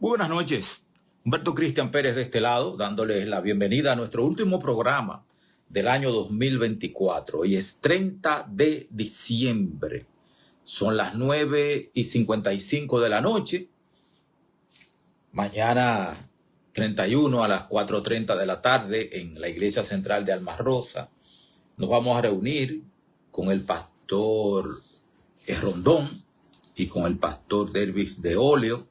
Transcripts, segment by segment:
Muy buenas noches. Humberto Cristian Pérez de este lado, dándoles la bienvenida a nuestro último programa del año 2024. Hoy es 30 de diciembre. Son las 9:55 de la noche. Mañana 31 a las 4:30 de la tarde en la Iglesia Central de Alma Rosa. Nos vamos a reunir con el pastor Rondón y con el pastor Dervis de Óleo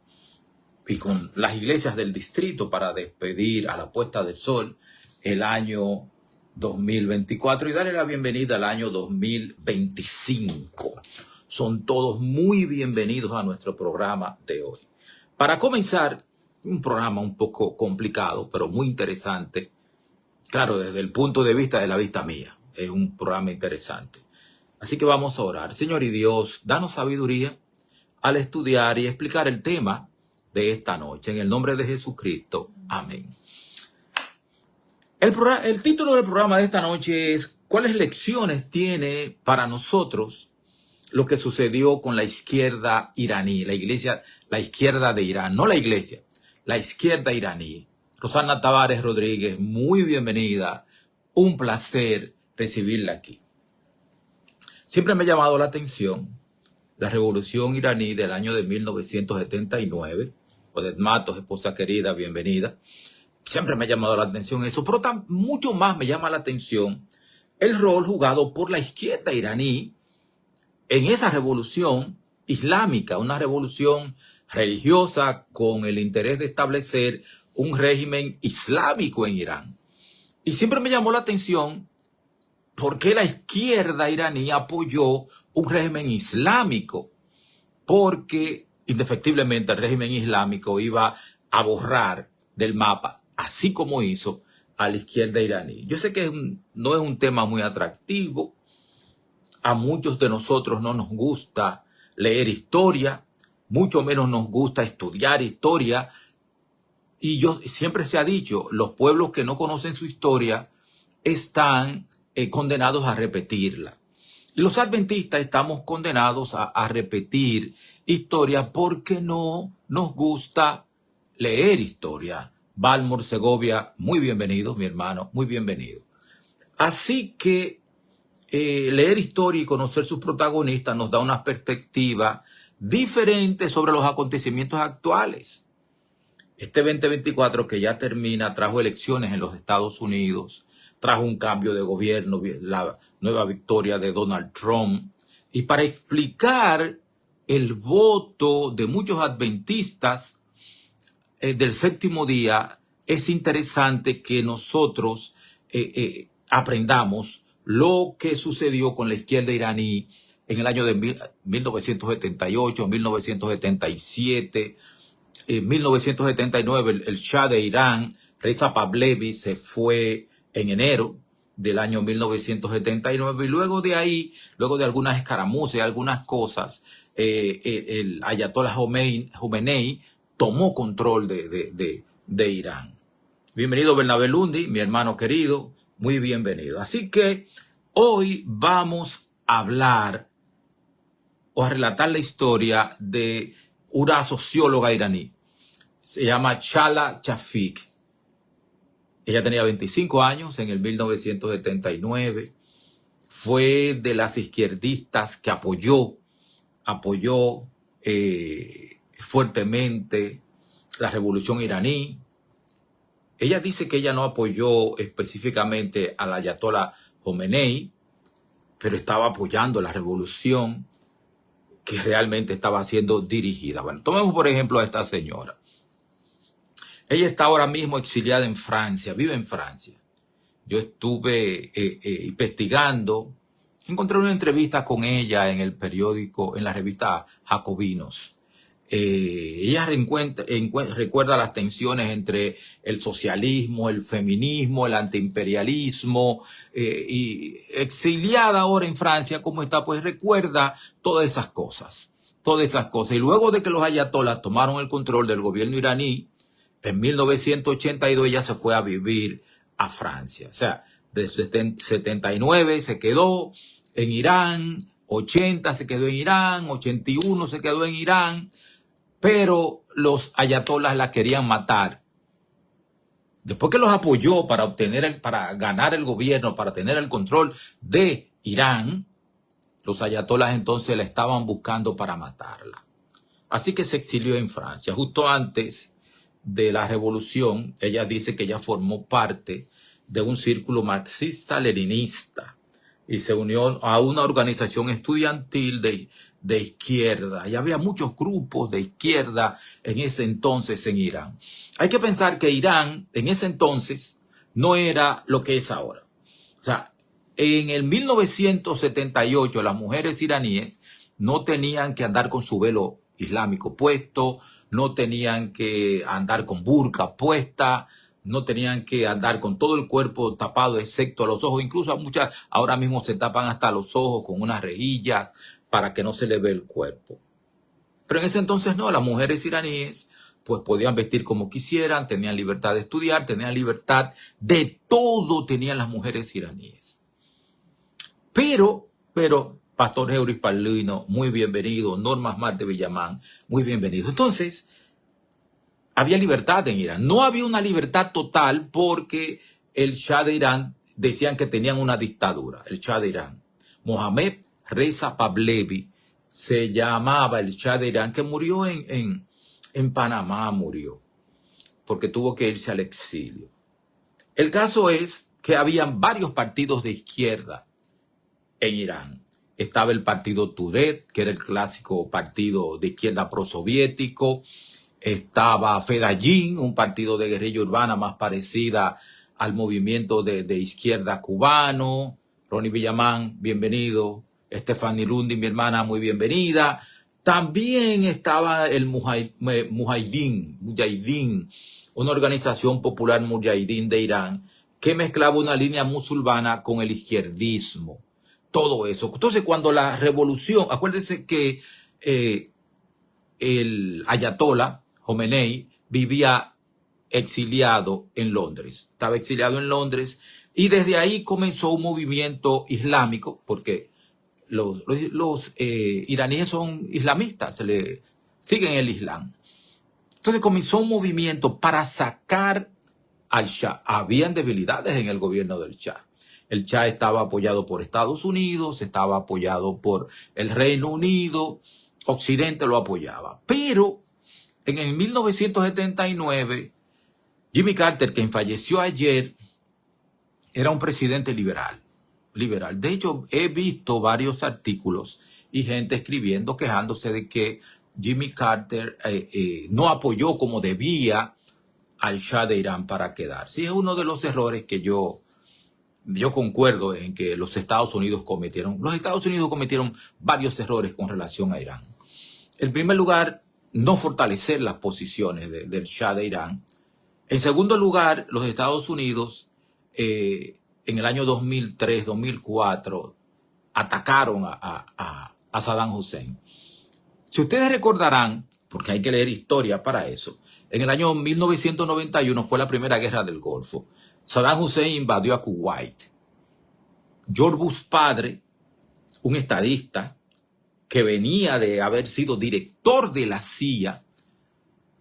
y con las iglesias del distrito para despedir a la puesta del sol el año 2024 y darle la bienvenida al año 2025. Son todos muy bienvenidos a nuestro programa de hoy. Para comenzar, un programa un poco complicado, pero muy interesante. Claro, desde el punto de vista de la vista mía, es un programa interesante. Así que vamos a orar. Señor y Dios, danos sabiduría al estudiar y explicar el tema de esta noche. En el nombre de Jesucristo. Amén. El título del programa de esta noche es ¿cuáles lecciones tiene para nosotros lo que sucedió con la izquierda iraní? La izquierda de Irán, no la iglesia, la izquierda iraní. Rosana Tavares Rodríguez, muy bienvenida. Un placer recibirla aquí. Siempre me ha llamado la atención la revolución iraní del año de 1979. Odette Matos, esposa querida, bienvenida. Siempre me ha llamado la atención eso, pero mucho más me llama la atención el rol jugado por la izquierda iraní en esa revolución islámica, una revolución religiosa con el interés de establecer un régimen islámico en Irán. Y siempre me llamó la atención por qué la izquierda iraní apoyó un régimen islámico, porque indefectiblemente el régimen islámico iba a borrar del mapa, así como hizo a la izquierda iraní. Yo sé que no es un tema muy atractivo. A muchos de nosotros no nos gusta leer historia, mucho menos nos gusta estudiar historia. Y siempre se ha dicho, los pueblos que no conocen su historia están condenados a repetirla. Y los adventistas estamos condenados a repetir historia porque no nos gusta leer historia. Balmor Segovia, muy bienvenido, mi hermano, muy bienvenido. Así que leer historia y conocer sus protagonistas nos da una perspectiva diferente sobre los acontecimientos actuales. Este 2024 que ya termina trajo elecciones en los Estados Unidos, trajo un cambio de gobierno, la nueva victoria de Donald Trump. Y para explicar el voto de muchos adventistas del séptimo día, es interesante que nosotros aprendamos lo que sucedió con la izquierda iraní en el año de 1978, 1977, 1979, el Shah de Irán, Reza Pahlavi, se fue en enero del año 1979 y luego de ahí, luego de algunas escaramuzas y algunas cosas, el Ayatollah Khomeini tomó control de Irán. Bienvenido Bernabé Lundi, mi hermano querido, muy bienvenido. Así que hoy vamos a hablar o a relatar la historia de una socióloga iraní. Se llama Chala Shafik. Ella tenía 25 años en el 1979. Fue de las izquierdistas que apoyó fuertemente la revolución iraní. Ella dice que ella no apoyó específicamente al Ayatollah Khomeini, pero estaba apoyando la revolución que realmente estaba siendo dirigida. Bueno, tomemos por ejemplo a esta señora. Ella está ahora mismo exiliada en Francia, vive en Francia. Yo estuve investigando, encontré una entrevista con ella en el periódico, en la revista Jacobinos. Ella recuerda las tensiones entre el socialismo, el feminismo, el antiimperialismo, y exiliada ahora en Francia, como está, pues recuerda todas esas cosas. Y luego de que los ayatolás tomaron el control del gobierno iraní, en 1982 ella se fue a vivir a Francia. O sea, desde 79 se quedó en Irán, 80 se quedó en Irán, 81 se quedó en Irán, pero los ayatolás la querían matar, después que los apoyó para ganar el gobierno, para tener el control de Irán, los ayatolás entonces la estaban buscando para matarla. Así que se exilió en Francia. Justo antes de la revolución, ella dice que ella formó parte de un círculo marxista-leninista y se unió a una organización estudiantil de izquierda. Y había muchos grupos de izquierda en ese entonces en Irán. Hay que pensar que Irán en ese entonces no era lo que es ahora. O sea, en el 1978 las mujeres iraníes no tenían que andar con su velo islámico puesto, no tenían que andar con burka puesta, no tenían que andar con todo el cuerpo tapado excepto los ojos. Incluso muchas ahora mismo se tapan hasta los ojos con unas rejillas para que no se les vea el cuerpo. Pero en ese entonces no, las mujeres iraníes pues podían vestir como quisieran, tenían libertad de estudiar, tenían libertad de todo, tenían las mujeres iraníes. Pero, Pastor Euris Paulino, muy bienvenido. Norma Mar de Villamán, muy bienvenido. Entonces, había libertad en Irán. No había una libertad total porque el Shah de Irán decían que tenían una dictadura, el Shah de Irán. Mohammad Reza Pahlavi se llamaba el Shah de Irán, que murió en Panamá, murió, porque tuvo que irse al exilio. El caso es que habían varios partidos de izquierda en Irán. Estaba el partido Tudeh, que era el clásico partido de izquierda prosoviético. Estaba Fedayeen, un partido de guerrilla urbana más parecida al movimiento de izquierda cubano. Ronnie Villamán, bienvenido. Estefany Lundi, mi hermana, muy bienvenida. También estaba el Mujahideen, una organización popular Mujahideen de Irán, que mezclaba una línea musulmana con el izquierdismo. Todo eso. Entonces, cuando la revolución, acuérdense que el ayatolá Jomeini vivía exiliado en Londres. Estaba exiliado en Londres y desde ahí comenzó un movimiento islámico, porque los iraníes son islamistas, siguen el Islam. Entonces comenzó un movimiento para sacar al Shah. Habían debilidades en el gobierno del Shah. El Shah estaba apoyado por Estados Unidos, estaba apoyado por el Reino Unido, Occidente lo apoyaba. Pero en el 1979, Jimmy Carter, quien falleció ayer, era un presidente liberal. De hecho, he visto varios artículos y gente escribiendo, quejándose de que Jimmy Carter no apoyó como debía al Shah de Irán para quedarse. Y es uno de los errores que yo concuerdo en que los Estados Unidos cometieron. Los Estados Unidos cometieron varios errores con relación a Irán. En primer lugar, no fortalecer las posiciones del Shah de Irán. En segundo lugar, los Estados Unidos en el año 2003, 2004, atacaron a Saddam Hussein. Si ustedes recordarán, porque hay que leer historia para eso, en el año 1991 fue la primera guerra del Golfo. Saddam Hussein invadió a Kuwait. George Bush padre, un estadista que venía de haber sido director de la CIA,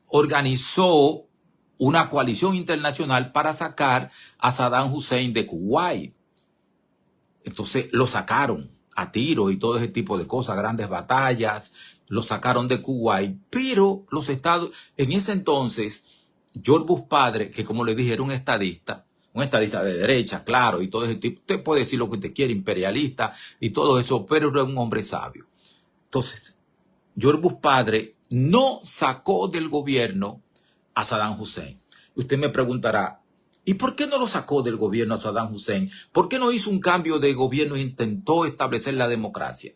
organizó una coalición internacional para sacar a Saddam Hussein de Kuwait. Entonces lo sacaron a tiro y todo ese tipo de cosas, grandes batallas, lo sacaron de Kuwait, pero en ese entonces, George Bush padre, que como les dije era un estadista de derecha, claro, y todo ese tipo, usted puede decir lo que usted quiere, imperialista y todo eso, pero era un hombre sabio. Entonces, George Bush padre no sacó del gobierno a Saddam Hussein. Y usted me preguntará, ¿y por qué no lo sacó del gobierno a Saddam Hussein? ¿Por qué no hizo un cambio de gobierno e intentó establecer la democracia?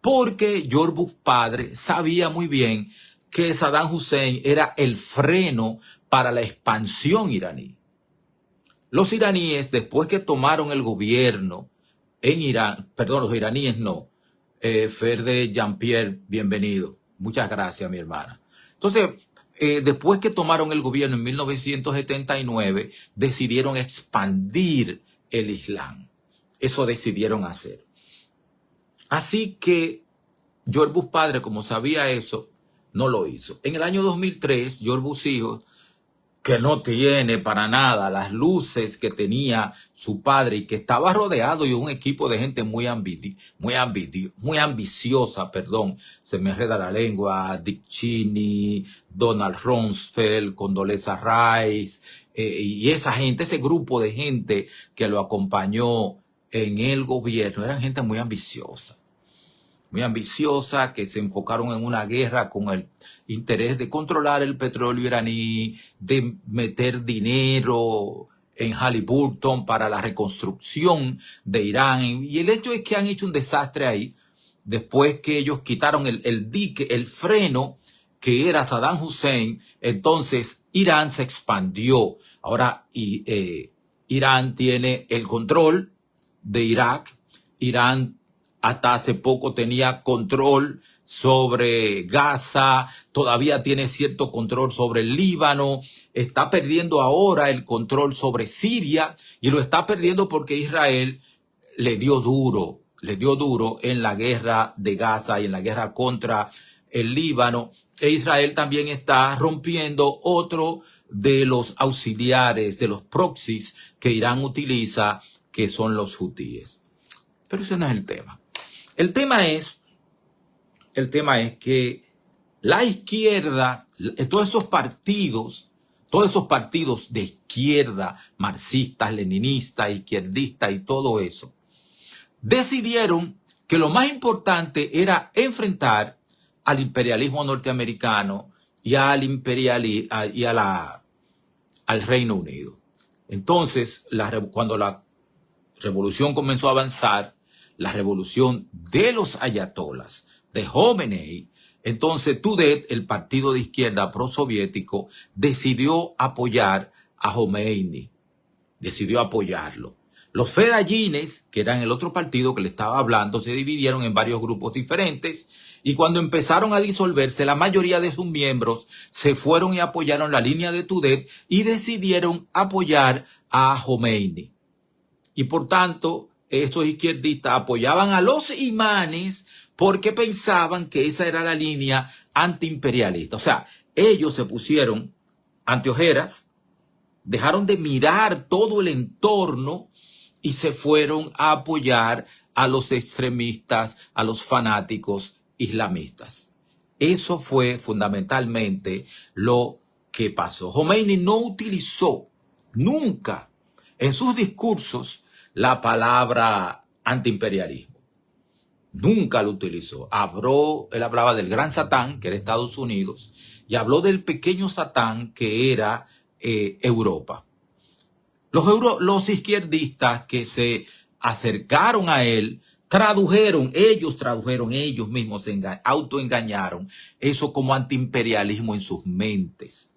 Porque George Bush padre sabía muy bien que Saddam Hussein era el freno para la expansión iraní. Los iraníes, después que tomaron el gobierno en Irán, perdón, los iraníes no, Ferde Jean-Pierre, bienvenido. Muchas gracias, mi hermana. Entonces, después que tomaron el gobierno en 1979, decidieron expandir el Islam. Eso decidieron hacer. Así que George Bush padre, como sabía eso, no lo hizo. En el año 2003, George Bush hijo, que no tiene para nada las luces que tenía su padre y que estaba rodeado de un equipo de gente muy ambiciosa, se me enreda la lengua, Dick Cheney, Donald Rumsfeld, Condoleezza Rice, y esa gente, ese grupo de gente que lo acompañó en el gobierno, eran gente muy ambiciosa, que se enfocaron en una guerra con el interés de controlar el petróleo iraní, de meter dinero en Halliburton para la reconstrucción de Irán. Y el hecho es que han hecho un desastre ahí, después que ellos quitaron el dique, el freno que era Saddam Hussein. Entonces Irán se expandió. Ahora Irán tiene el control de Irak. Irán hasta hace poco tenía control sobre Gaza, todavía tiene cierto control sobre el Líbano, está perdiendo ahora el control sobre Siria y lo está perdiendo porque Israel le dio duro en la guerra de Gaza y en la guerra contra el Líbano. E Israel también está rompiendo otro de los auxiliares, de los proxies que Irán utiliza, que son los hutíes. Pero ese no es el tema. El tema es que la izquierda, todos esos partidos de izquierda, marxistas, leninistas, izquierdistas y todo eso, decidieron que lo más importante era enfrentar al imperialismo norteamericano y al Reino Unido. Entonces, cuando la revolución comenzó a avanzar, la revolución de los ayatolas, de Jomenei, entonces Tudet, el partido de izquierda prosoviético, decidió apoyar a Jomeini, decidió apoyarlo. Los fedayines, que eran el otro partido que le estaba hablando, se dividieron en varios grupos diferentes y cuando empezaron a disolverse, la mayoría de sus miembros se fueron y apoyaron la línea de Tudet y decidieron apoyar a Jomeini. Y por tanto, estos izquierdistas apoyaban a los imanes porque pensaban que esa era la línea antiimperialista. O sea, ellos se pusieron anteojeras, dejaron de mirar todo el entorno y se fueron a apoyar a los extremistas, a los fanáticos islamistas. Eso fue fundamentalmente lo que pasó. Jomeini no utilizó nunca en sus discursos la palabra antiimperialismo. Nunca lo utilizó. Él hablaba del gran Satán, que era Estados Unidos, y habló del pequeño Satán, que era Europa. Los izquierdistas que se acercaron a él, ellos mismos se autoengañaron eso como antiimperialismo en sus mentes.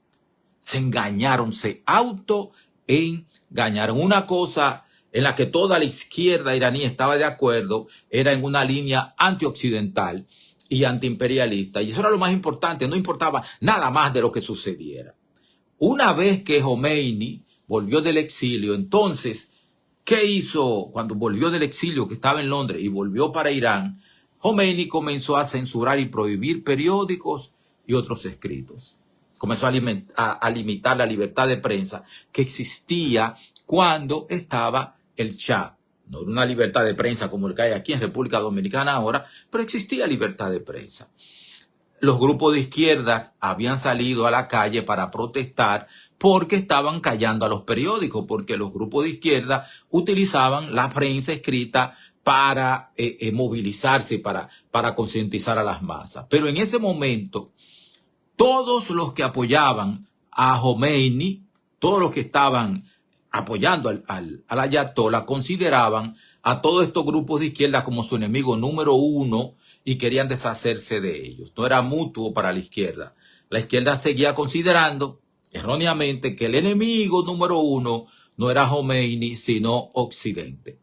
Se engañaron, se autoengañaron. Una cosa en la que toda la izquierda iraní estaba de acuerdo era en una línea antioccidental y antiimperialista. Y eso era lo más importante, no importaba nada más de lo que sucediera. Una vez que Jomeini volvió del exilio, entonces, ¿qué hizo cuando volvió del exilio, que estaba en Londres y volvió para Irán? Jomeini comenzó a censurar y prohibir periódicos y otros escritos. Comenzó a limitar la libertad de prensa que existía cuando estaba el Shah. No era una libertad de prensa como el que hay aquí en República Dominicana ahora, pero existía libertad de prensa. Los grupos de izquierda habían salido a la calle para protestar porque estaban callando a los periódicos, porque los grupos de izquierda utilizaban la prensa escrita para movilizarse, para concientizar a las masas. Pero en ese momento, todos los que apoyaban a Jomeini, todos los que estaban apoyando al ayatolá, consideraban a todos estos grupos de izquierda como su enemigo número uno y querían deshacerse de ellos. No era mutuo para la izquierda. La izquierda seguía considerando erróneamente que el enemigo número uno no era Jomeini, sino Occidente.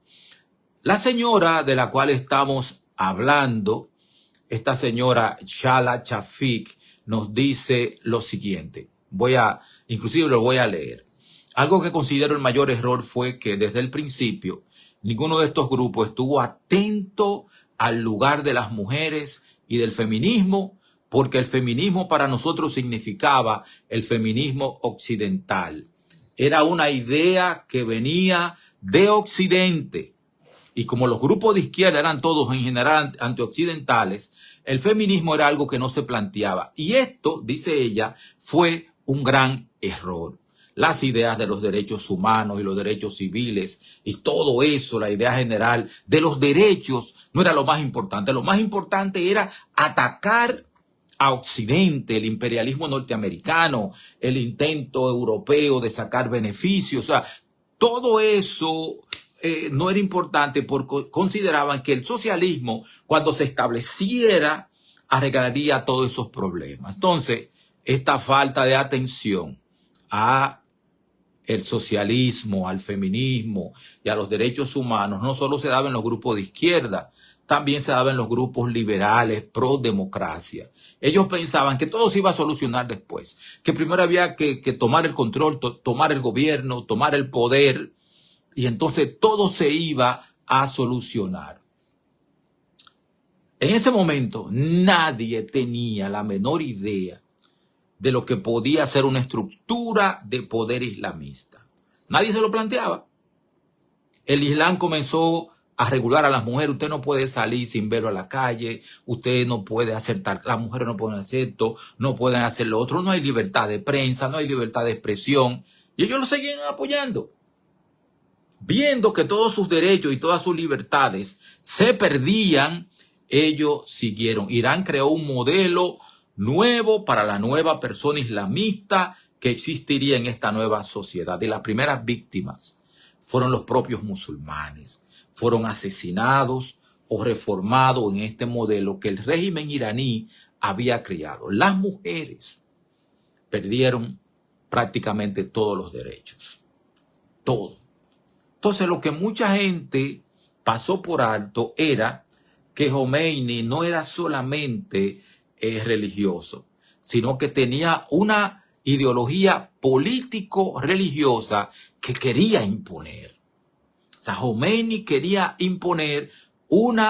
La señora de la cual estamos hablando, esta señora Shala Shafik, nos dice lo siguiente. Inclusive lo voy a leer. Algo que considero el mayor error fue que desde el principio ninguno de estos grupos estuvo atento al lugar de las mujeres y del feminismo porque el feminismo para nosotros significaba el feminismo occidental. Era una idea que venía de Occidente. Y como los grupos de izquierda eran todos en general antioccidentales, el feminismo era algo que no se planteaba. Y esto, dice ella, fue un gran error. Las ideas de los derechos humanos y los derechos civiles y todo eso, la idea general de los derechos, no era lo más importante. Lo más importante era atacar a Occidente, el imperialismo norteamericano, el intento europeo de sacar beneficios. O sea, todo eso no era importante porque consideraban que el socialismo, cuando se estableciera, arreglaría todos esos problemas. Entonces, esta falta de atención a el socialismo, al feminismo y a los derechos humanos no solo se daba en los grupos de izquierda, también se daba en los grupos liberales, pro democracia. Ellos pensaban que todo se iba a solucionar después, que primero había que tomar el control, tomar el gobierno, tomar el poder, y entonces todo se iba a solucionar. En ese momento nadie tenía la menor idea de lo que podía ser una estructura de poder islamista. Nadie se lo planteaba. El Islam comenzó a regular a las mujeres. Usted no puede salir sin velo a la calle, usted no puede hacer tal, las mujeres no pueden hacer esto, no pueden hacer lo otro, no hay libertad de prensa, no hay libertad de expresión. Y ellos lo seguían apoyando. Viendo que todos sus derechos y todas sus libertades se perdían, ellos siguieron. Irán creó un modelo nuevo para la nueva persona islamista que existiría en esta nueva sociedad. Y las primeras víctimas fueron los propios musulmanes. Fueron asesinados o reformados en este modelo que el régimen iraní había creado. Las mujeres perdieron prácticamente todos los derechos. Todo. Entonces, lo que mucha gente pasó por alto era que Jomeini no era solamente religioso, sino que tenía una ideología político-religiosa que quería imponer. O sea, Jomeini quería imponer un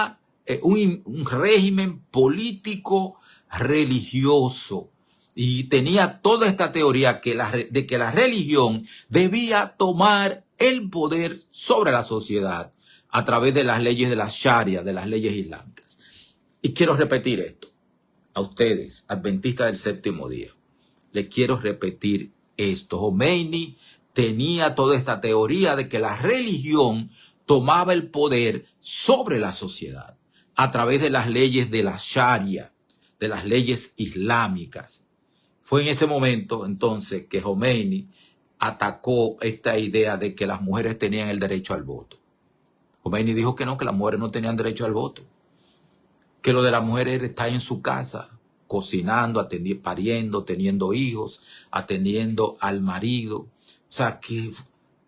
régimen político-religioso. Y tenía toda esta teoría de que la religión debía tomar el poder sobre la sociedad a través de las leyes de la Sharia, de las leyes islámicas. Y quiero repetir esto a ustedes, adventistas del séptimo día. Les quiero repetir esto. Jomeini tenía toda esta teoría de que la religión tomaba el poder sobre la sociedad a través de las leyes de la Sharia, de las leyes islámicas. Fue en ese momento entonces que Jomeini atacó esta idea de que las mujeres tenían el derecho al voto. Jomeini dijo que no, que las mujeres no tenían derecho al voto. Que lo de las mujeres era estar en su casa, cocinando, pariendo, teniendo hijos, atendiendo al marido. O sea,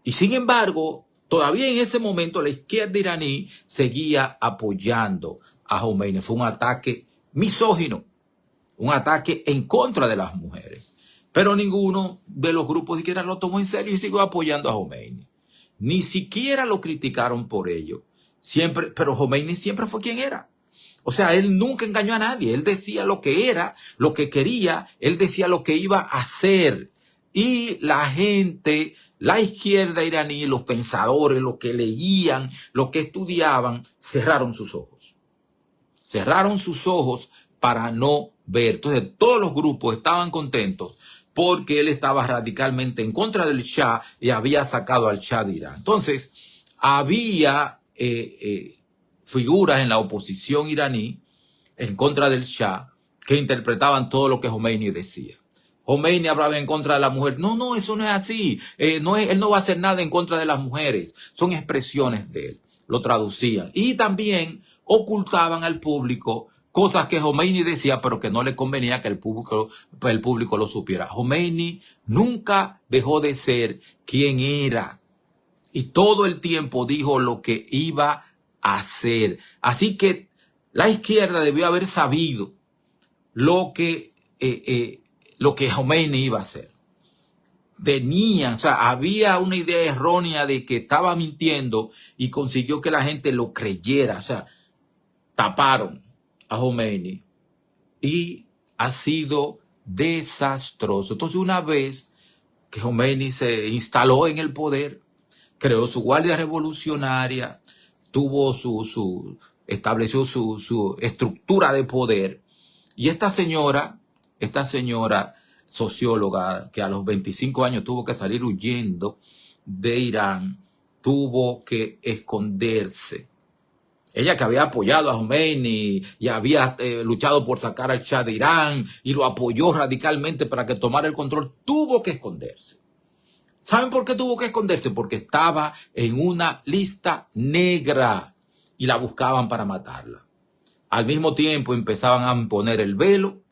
y sin embargo, todavía en ese momento la izquierda iraní seguía apoyando a Jomeini. Fue un ataque misógino, un ataque en contra de las mujeres. Pero ninguno de los grupos de izquierda lo tomó en serio y siguió apoyando a Jomeini. Ni siquiera lo criticaron por ello. Pero Jomeini siempre fue quien era. O sea, él nunca engañó a nadie. Él decía lo que era, lo que quería. Él decía lo que iba a hacer. Y la gente, la izquierda iraní, los pensadores, los que leían, los que estudiaban, cerraron sus ojos. Cerraron sus ojos para no ver. Entonces, todos los grupos estaban contentos porque él estaba radicalmente en contra del Shah y había sacado al Shah de Irán. Entonces, había figuras en la oposición iraní en contra del Shah que interpretaban todo lo que Jomeini decía. Jomeini hablaba en contra de la mujer. No, eso no es así. Él no va a hacer nada en contra de las mujeres. Son expresiones de él. Lo traducían. Y también ocultaban al público cosas que Jomeini decía, pero que no le convenía que el público lo supiera. Jomeini nunca dejó de ser quien era. Y todo el tiempo dijo lo que iba a hacer. Así que la izquierda debió haber sabido lo que Jomeini iba a hacer. Había una idea errónea de que estaba mintiendo y consiguió que la gente lo creyera. O sea, taparon a Jomeini y ha sido desastroso. Entonces, una vez que Jomeini se instaló en el poder, creó su guardia revolucionaria, estableció su estructura de poder. Y esta señora socióloga, que a los 25 años tuvo que salir huyendo de Irán, tuvo que esconderse. Ella, que había apoyado a Jomeini y había luchado por sacar al Shah de Irán y lo apoyó radicalmente para que tomara el control, tuvo que esconderse. ¿Saben por qué tuvo que esconderse? Porque estaba en una lista negra y la buscaban para matarla. Al mismo tiempo empezaban a imponer el velo,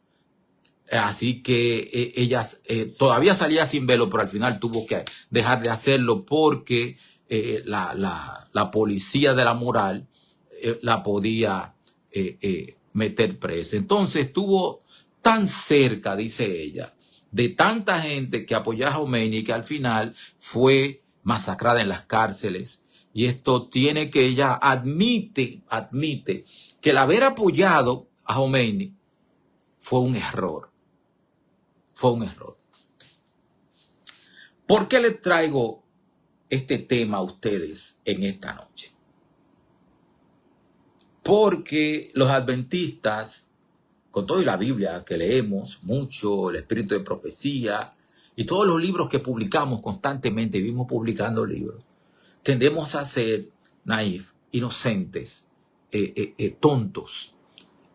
así que ella todavía salía sin velo, pero al final tuvo que dejar de hacerlo porque la policía de la moral la podía meter presa. Entonces estuvo tan cerca, dice ella, de tanta gente que apoyaba a Jomeini, que al final fue masacrada en las cárceles. Y esto tiene que ella admite que el haber apoyado a Jomeini fue un error. Fue un error. ¿Por qué les traigo este tema a ustedes en esta noche? Porque los adventistas, con toda la Biblia que leemos mucho, el espíritu de profecía y todos los libros que publicamos constantemente, vivimos publicando libros, tendemos a ser naif, inocentes, tontos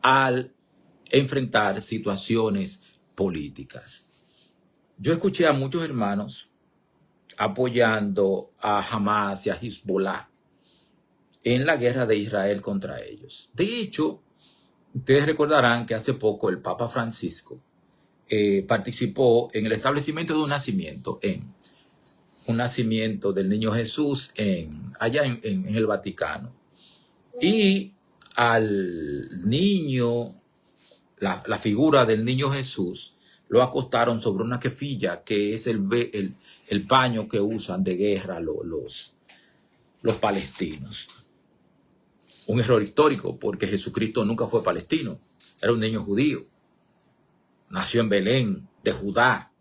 al enfrentar situaciones políticas. Yo escuché a muchos hermanos apoyando a Hamas y a Hezbollah en la guerra de Israel contra ellos. De hecho, ustedes recordarán que hace poco el Papa Francisco participó en el establecimiento de un nacimiento del niño Jesús allá en el Vaticano. Y al niño, la figura del niño Jesús, lo acostaron sobre una kefilla, que es el paño que usan de guerra los palestinos. Un error histórico, porque Jesucristo nunca fue palestino, era un niño judío. Nació en Belén, de Judá.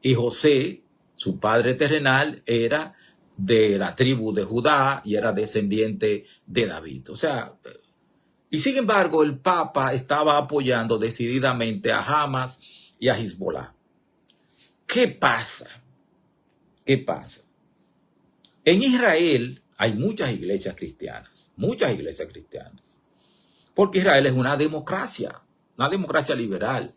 Y José, su padre terrenal, era de la tribu de Judá y era descendiente de David. O sea, y sin embargo, el Papa estaba apoyando decididamente a Hamas y a Hezbollah. ¿Qué pasa? ¿Qué pasa? En Israel hay muchas iglesias cristianas, porque Israel es una democracia liberal.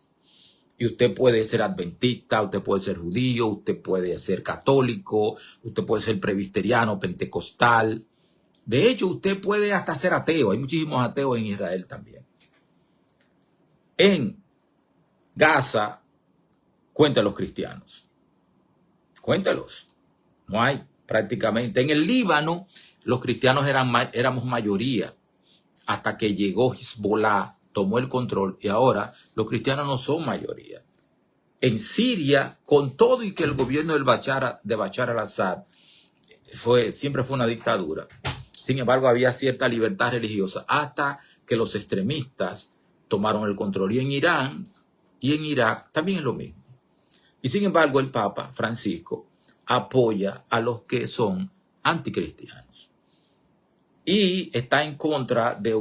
Y usted puede ser adventista, usted puede ser judío, usted puede ser católico, usted puede ser presbiteriano, pentecostal. De hecho, usted puede hasta ser ateo. Hay muchísimos ateos en Israel también. En Gaza, cuéntalos cristianos. Cuéntalos. No hay prácticamente. En el Líbano, los cristianos éramos mayoría hasta que llegó Hezbollah, tomó el control y ahora los cristianos no son mayoría. En Siria, con todo y que el gobierno de Bashar al-Assad siempre fue una dictadura, sin embargo había cierta libertad religiosa hasta que los extremistas tomaron el control. Y en Irán y en Irak también es lo mismo. Y sin embargo el Papa Francisco apoya a los que son anticristianos. Y está en contra de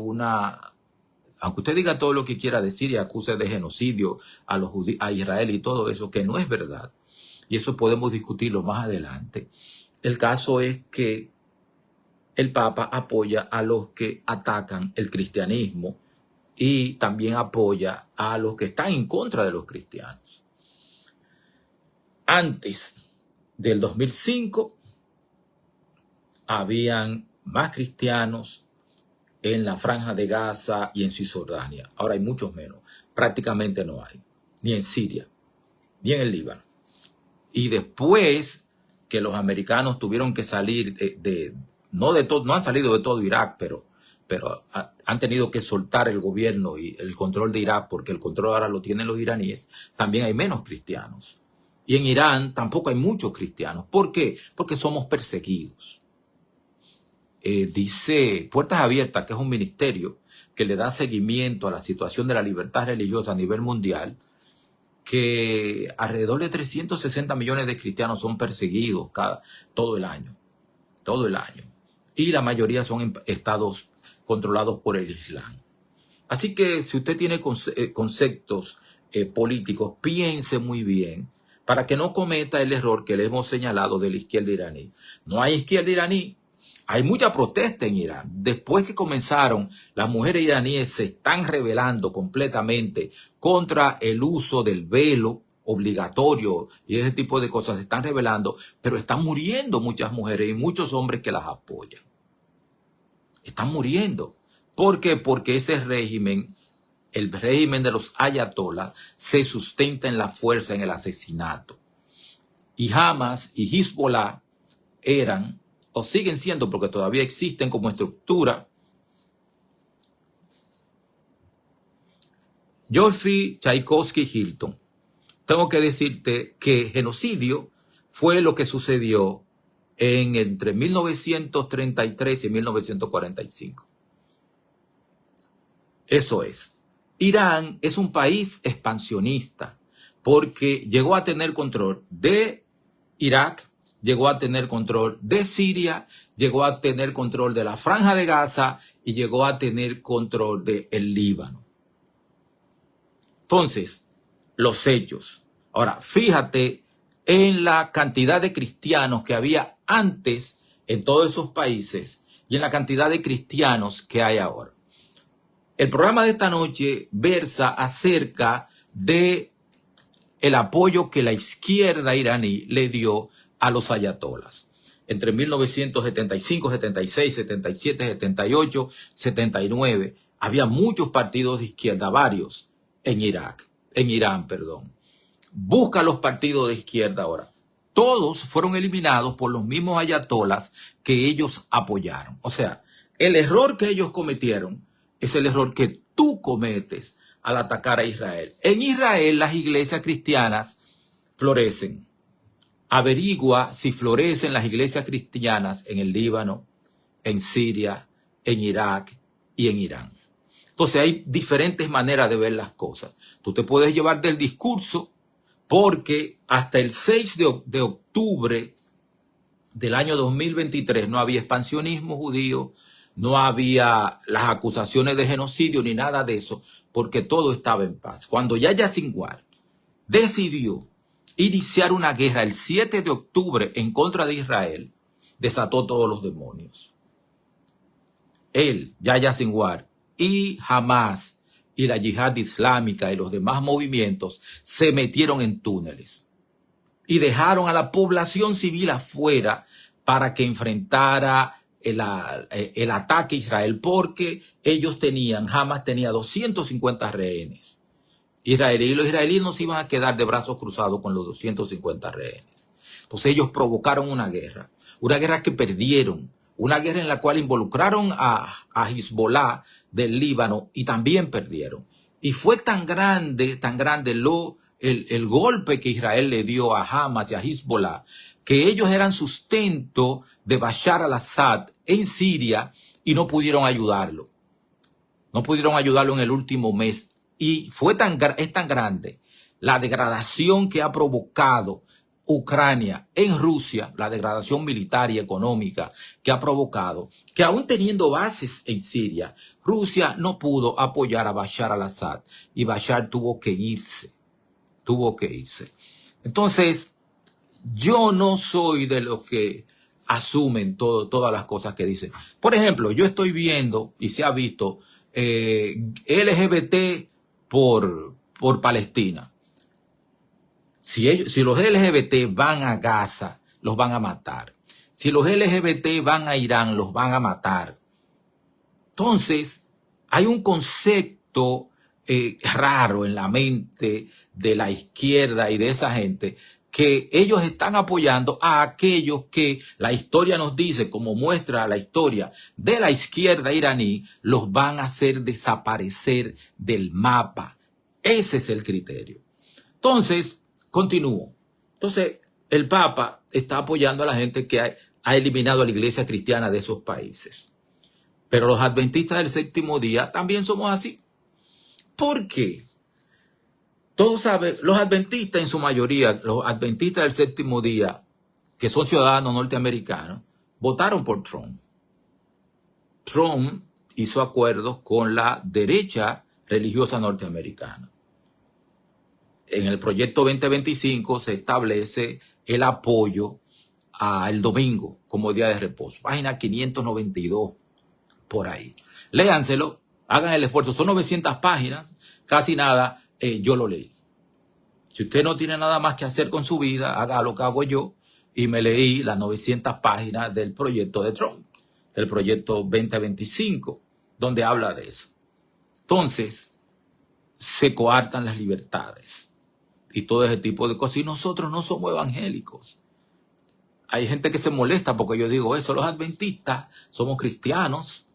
aunque usted diga todo lo que quiera decir y acuse de genocidio a Israel y todo eso, que no es verdad. Y eso podemos discutirlo más adelante. El caso es que el Papa apoya a los que atacan el cristianismo y también apoya a los que están en contra de los cristianos. Antes del 2005 habían más cristianos en la Franja de Gaza y en Cisjordania. Ahora hay muchos menos. Prácticamente no hay. Ni en Siria, ni en el Líbano. Y después que los americanos tuvieron que salir no han salido de todo Irak, pero han tenido que soltar el gobierno y el control de Irak, porque el control ahora lo tienen los iraníes, también hay menos cristianos. Y en Irán tampoco hay muchos cristianos. ¿Por qué? Porque somos perseguidos. Dice Puertas Abiertas, que es un ministerio que le da seguimiento a la situación de la libertad religiosa a nivel mundial, que alrededor de 360 millones de cristianos son perseguidos todo el año. Todo el año. Y la mayoría son en estados controlados por el Islam. Así que si usted tiene conceptos políticos, piense muy bien para que no cometa el error que le hemos señalado de la izquierda iraní. No hay izquierda iraní. Hay mucha protesta en Irán. Después que comenzaron, las mujeres iraníes se están rebelando completamente contra el uso del velo obligatorio y ese tipo de cosas. Se están rebelando, pero están muriendo muchas mujeres y muchos hombres que las apoyan. Están muriendo. ¿Por qué? Porque ese régimen, el régimen de los ayatolás, se sustenta en la fuerza, en el asesinato. Y Hamas y Hezbollah eran, o siguen siendo, porque todavía existen como estructura. Geoffrey Tchaikovsky Hilton, tengo que decirte que genocidio fue lo que sucedió entre 1933 y 1945. Eso es. Irán es un país expansionista porque llegó a tener control de Irak, llegó a tener control de Siria, llegó a tener control de la Franja de Gaza y llegó a tener control del Líbano. Entonces, los hechos. Ahora, fíjate en la cantidad de cristianos que había antes en todos esos países y en la cantidad de cristianos que hay ahora. El programa de esta noche versa acerca de el apoyo que la izquierda iraní le dio a los ayatolás. Entre 1975, 76, 77, 78, 79, había muchos partidos de izquierda, varios, en Irán. Busca los partidos de izquierda ahora. Todos fueron eliminados por los mismos ayatolás que ellos apoyaron. O sea, el error que ellos cometieron es el error que tú cometes al atacar a Israel. En Israel las iglesias cristianas florecen. Averigua si florecen las iglesias cristianas en el Líbano, en Siria, en Irak y en Irán. Entonces hay diferentes maneras de ver las cosas. Tú te puedes llevar del discurso porque hasta el 6 de octubre del año 2023 no había expansionismo judío, no había las acusaciones de genocidio ni nada de eso, porque todo estaba en paz. Cuando Yahya Sinwar decidió iniciar una guerra el 7 de octubre en contra de Israel, desató todos los demonios. Él, Yahya Sinwar, y Hamas y la yihad islámica y los demás movimientos se metieron en túneles y dejaron a la población civil afuera para que enfrentara el ataque a Israel, porque Hamas tenía 250 rehenes israelíes, y los israelíes no se iban a quedar de brazos cruzados con los 250 rehenes. Entonces ellos provocaron una guerra que perdieron, una guerra en la cual involucraron a Hezbollah del Líbano y también perdieron. Y fue tan grande el golpe que Israel le dio a Hamas y a Hezbollah, que ellos eran sustento de Bashar al-Assad en Siria y no pudieron ayudarlo. No pudieron ayudarlo en el último mes. Y es tan grande la degradación que ha provocado Ucrania en Rusia, la degradación militar y económica que ha provocado, que aún teniendo bases en Siria, Rusia no pudo apoyar a Bashar al-Assad y Bashar tuvo que irse. Entonces, yo no soy de los que asumen todas las cosas que dicen. Por ejemplo, yo estoy viendo, y se ha visto, LGBT por Palestina. Si los LGBT van a Gaza, los van a matar. Si los LGBT van a Irán, los van a matar. Entonces, hay un concepto raro en la mente de la izquierda y de esa gente, que ellos están apoyando a aquellos que la historia nos dice, como muestra la historia de la izquierda iraní, los van a hacer desaparecer del mapa. Ese es el criterio. Entonces, continúo. Entonces, el Papa está apoyando a la gente que ha eliminado a la iglesia cristiana de esos países. Pero los adventistas del séptimo día también somos así. ¿Por qué? Todos saben, los adventistas en su mayoría, los adventistas del séptimo día, que son ciudadanos norteamericanos, votaron por Trump. Trump hizo acuerdos con la derecha religiosa norteamericana. En el proyecto 2025 se establece el apoyo al domingo como día de reposo. Página 592, por ahí. Léanselo, hagan el esfuerzo. Son 900 páginas, casi nada, yo lo leí. Si usted no tiene nada más que hacer con su vida, haga lo que hago yo, y me leí las 900 páginas del proyecto de Trump, del proyecto 2025, donde habla de eso. Entonces, se coartan las libertades y todo ese tipo de cosas. Y nosotros no somos evangélicos. Hay gente que se molesta porque yo digo eso. Los adventistas somos cristianos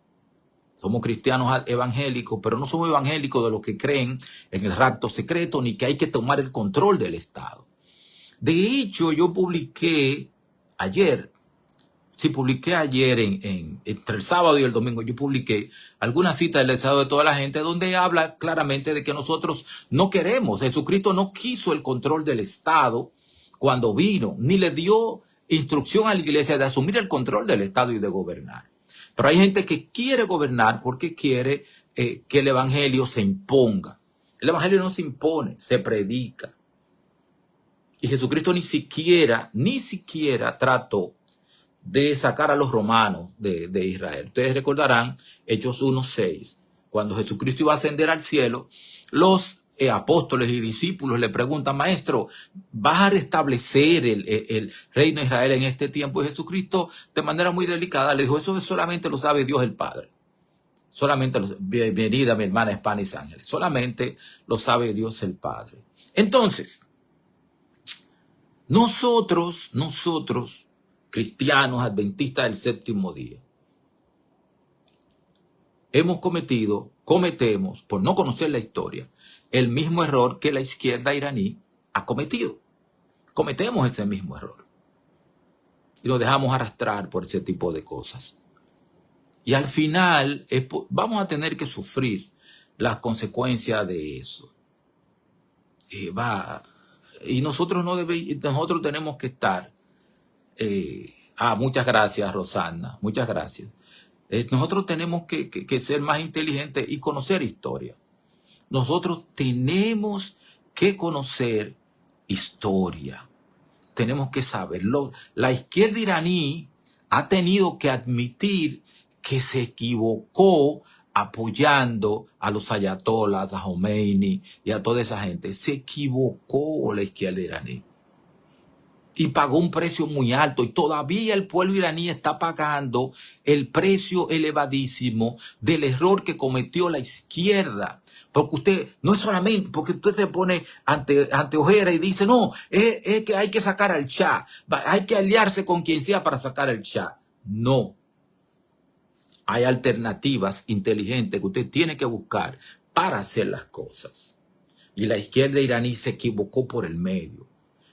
evangélicos, pero no somos evangélicos de los que creen en el rapto secreto ni que hay que tomar el control del Estado. De hecho, yo publiqué ayer, entre el sábado y el domingo, yo publiqué algunas citas del deseado de toda la gente donde habla claramente de que nosotros no queremos. Jesucristo no quiso el control del Estado cuando vino, ni le dio instrucción a la iglesia de asumir el control del Estado y de gobernar. Pero hay gente que quiere gobernar porque quiere que el evangelio se imponga. El evangelio no se impone, se predica. Y Jesucristo ni siquiera trató de sacar a los romanos de Israel. Ustedes recordarán Hechos 1:6, cuando Jesucristo iba a ascender al cielo, los apóstoles y discípulos le preguntan: Maestro, ¿vas a restablecer el reino de Israel en este tiempo? Y Jesucristo, de manera muy delicada, le dijo: eso solamente lo sabe Dios el Padre. Bienvenida mi hermana Spanish Ángeles. Solamente lo sabe Dios el Padre. Entonces, nosotros, cristianos adventistas del séptimo día, cometemos, por no conocer la historia, el mismo error que la izquierda iraní ha cometido. Cometemos ese mismo error. Y nos dejamos arrastrar por ese tipo de cosas. Y al final vamos a tener que sufrir las consecuencias de eso. Y nosotros nosotros tenemos que estar. Muchas gracias, Rosana. Muchas gracias. Nosotros tenemos que ser más inteligentes y conocer historia. Nosotros tenemos que conocer historia. Tenemos que saberlo. La izquierda iraní ha tenido que admitir que se equivocó apoyando a los ayatolas, a Khomeini y a toda esa gente. Se equivocó la izquierda iraní. Y pagó un precio muy alto. Y todavía el pueblo iraní está pagando el precio elevadísimo del error que cometió la izquierda. Porque usted, no es solamente porque usted se pone ante ojera y dice: no, es que hay que sacar al Shah. Hay que aliarse con quien sea para sacar al Shah. No. Hay alternativas inteligentes que usted tiene que buscar para hacer las cosas. Y la izquierda iraní se equivocó por el medio.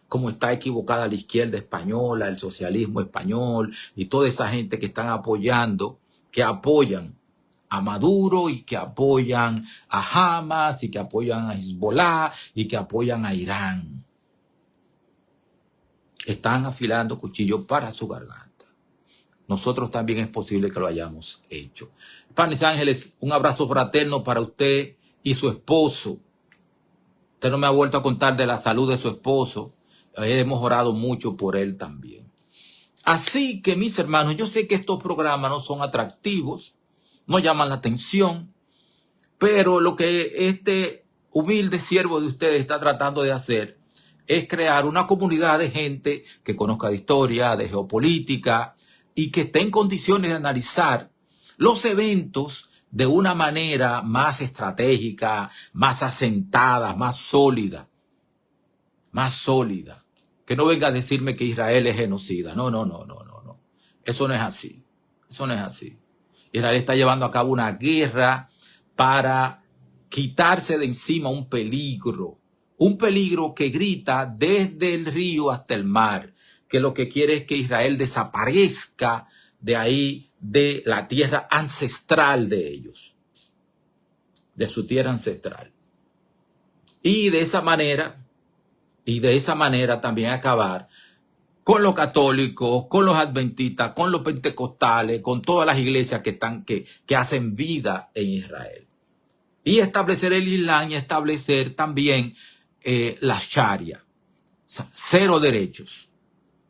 Como está equivocada la izquierda española, el socialismo español y toda esa gente que están apoyando, que apoyan a Maduro y que apoyan a Hamas y que apoyan a Hezbollah y que apoyan a Irán. Están afilando cuchillos para su garganta. Nosotros también es posible que lo hayamos hecho. Spanish Ángeles, un abrazo fraterno para usted y su esposo. Usted no me ha vuelto a contar de la salud de su esposo. Hemos orado mucho por él también. Así que, mis hermanos, yo sé que estos programas no son atractivos, no llaman la atención, pero lo que este humilde siervo de ustedes está tratando de hacer es crear una comunidad de gente que conozca de historia, de geopolítica y que esté en condiciones de analizar los eventos de una manera más estratégica, más asentada, más sólida. Que no venga a decirme que Israel es genocida. No. Eso no es así. Israel está llevando a cabo una guerra para quitarse de encima un peligro que grita desde el río hasta el mar, que lo que quiere es que Israel desaparezca de ahí, de la tierra ancestral de ellos, de su tierra ancestral. Y de esa manera también acabar con los católicos, con los adventistas, con los pentecostales, con todas las iglesias que hacen vida en Israel. Y establecer el Islam y establecer también la Sharia. Cero derechos.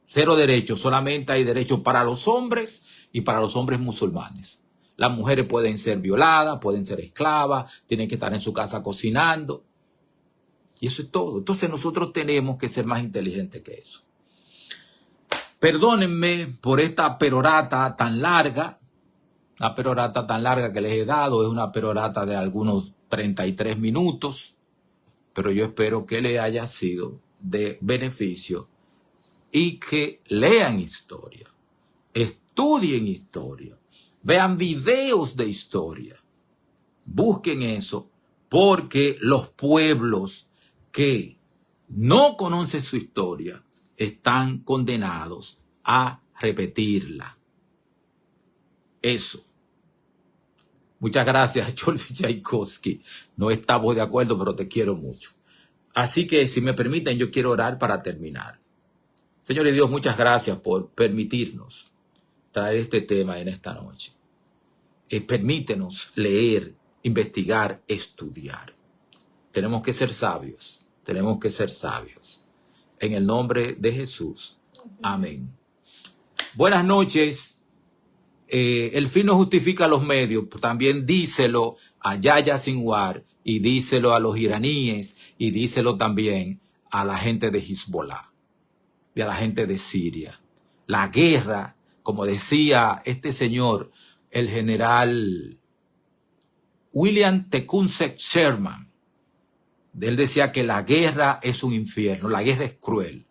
Cero derechos. Solamente hay derechos para los hombres y para los hombres musulmanes. Las mujeres pueden ser violadas, pueden ser esclavas, tienen que estar en su casa cocinando. Y eso es todo. Entonces nosotros tenemos que ser más inteligentes que eso. Perdónenme por esta perorata tan larga. La perorata tan larga que les he dado es una perorata de algunos 33 minutos. Pero yo espero que le haya sido de beneficio y que lean historia, estudien historia, vean videos de historia. Busquen eso, porque los pueblos que no conocen su historia están condenados a repetirla. Eso. Muchas gracias, George Tchaikovsky. No estamos de acuerdo, pero te quiero mucho. Así que, si me permiten, yo quiero orar para terminar. Señor y Dios, muchas gracias por permitirnos traer este tema en esta noche. Permítenos leer, investigar, estudiar. Tenemos que ser sabios. Tenemos que ser sabios. En el nombre de Jesús. Amén. Buenas noches. El fin no justifica los medios. También díselo a Yahya Sinwar y díselo a los iraníes y díselo también a la gente de Hezbollah y a la gente de Siria. La guerra, como decía este señor, el general William Tecumseh Sherman, él decía que la guerra es un infierno, la guerra es cruel.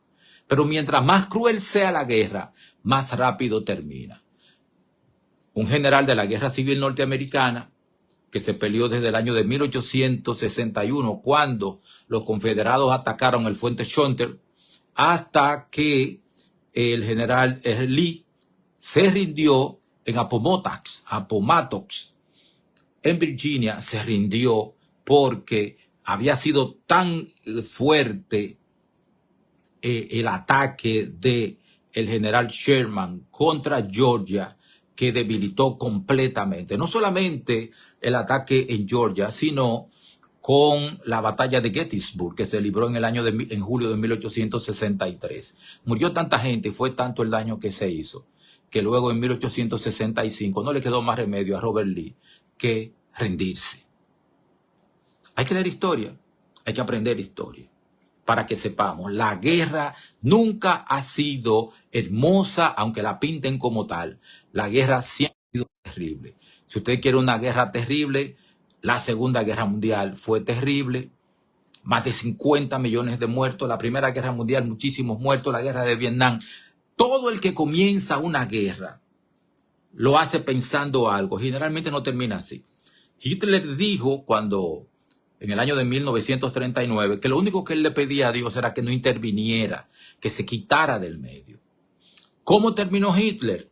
Pero mientras más cruel sea la guerra, más rápido termina. Un general de la Guerra Civil Norteamericana que se peleó desde el año de 1861, cuando los confederados atacaron el Fuerte Sumter, hasta que el general Lee se rindió en Appomattox, en Virginia, se rindió porque había sido tan fuerte el ataque de el general Sherman contra Georgia que debilitó completamente, no solamente el ataque en Georgia, sino con la batalla de Gettysburg, que se libró en julio de 1863. Murió tanta gente y fue tanto el daño que se hizo, que luego en 1865 no le quedó más remedio a Robert Lee que rendirse. Hay que leer historia, hay que aprender historia, para que sepamos, la guerra nunca ha sido hermosa, aunque la pinten como tal. La guerra siempre ha sido terrible. Si usted quiere una guerra terrible, la Segunda Guerra Mundial fue terrible. Más de 50 millones de muertos. La Primera Guerra Mundial, muchísimos muertos. La Guerra de Vietnam. Todo el que comienza una guerra lo hace pensando algo. Generalmente no termina así. Hitler dijo en el año de 1939, que lo único que él le pedía a Dios era que no interviniera, que se quitara del medio. ¿Cómo terminó Hitler?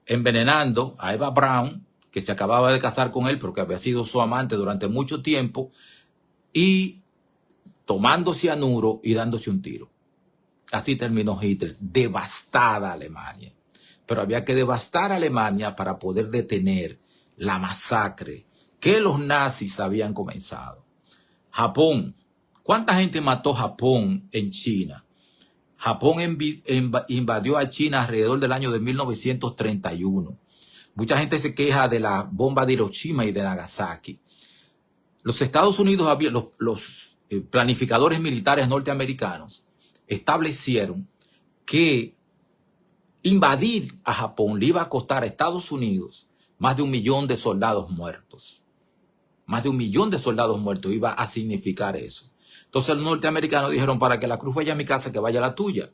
Envenenando a Eva Braun, que se acababa de casar con él porque había sido su amante durante mucho tiempo, y tomando cianuro y dándose un tiro. Así terminó Hitler, devastada Alemania. Pero había que devastar a Alemania para poder detener la masacre que los nazis habían comenzado. Japón. ¿Cuánta gente mató Japón en China? Japón invadió a China alrededor del año de 1931. Mucha gente se queja de la bomba de Hiroshima y de Nagasaki. Los Estados Unidos, los planificadores militares norteamericanos, establecieron que invadir a Japón le iba a costar a Estados Unidos más de 1 millón de soldados muertos. Más de 1 millón de soldados muertos iba a significar eso. Entonces los norteamericanos dijeron, para que la cruz vaya a mi casa, que vaya a la tuya.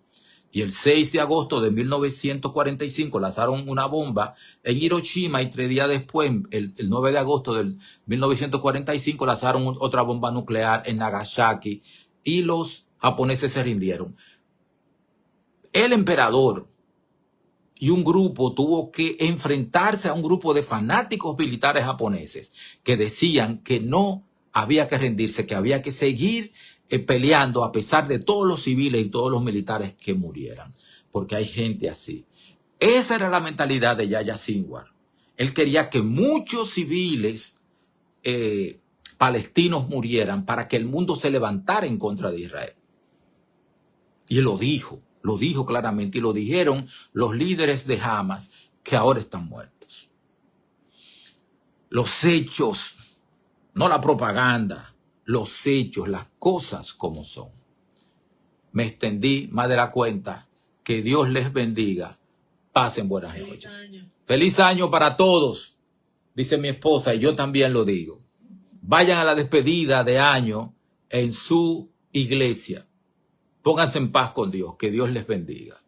Y el 6 de agosto de 1945 lanzaron una bomba en Hiroshima y 3 días después, el 9 de agosto de 1945, lanzaron otra bomba nuclear en Nagasaki y los japoneses se rindieron. El emperador y un grupo tuvo que enfrentarse a un grupo de fanáticos militares japoneses que decían que no había que rendirse, que había que seguir peleando a pesar de todos los civiles y todos los militares que murieran, porque hay gente así. Esa era la mentalidad de Yahya Sinwar. Él quería que muchos civiles palestinos murieran para que el mundo se levantara en contra de Israel. Y él lo dijo claramente, y lo dijeron los líderes de Hamas, que ahora están muertos. Los hechos, no la propaganda, los hechos, las cosas como son. Me extendí más de la cuenta. Que Dios les bendiga. Pasen buenas noches. Feliz año para todos, dice mi esposa, y yo también lo digo. Vayan a la despedida de año en su iglesia. Pónganse en paz con Dios. Que Dios les bendiga.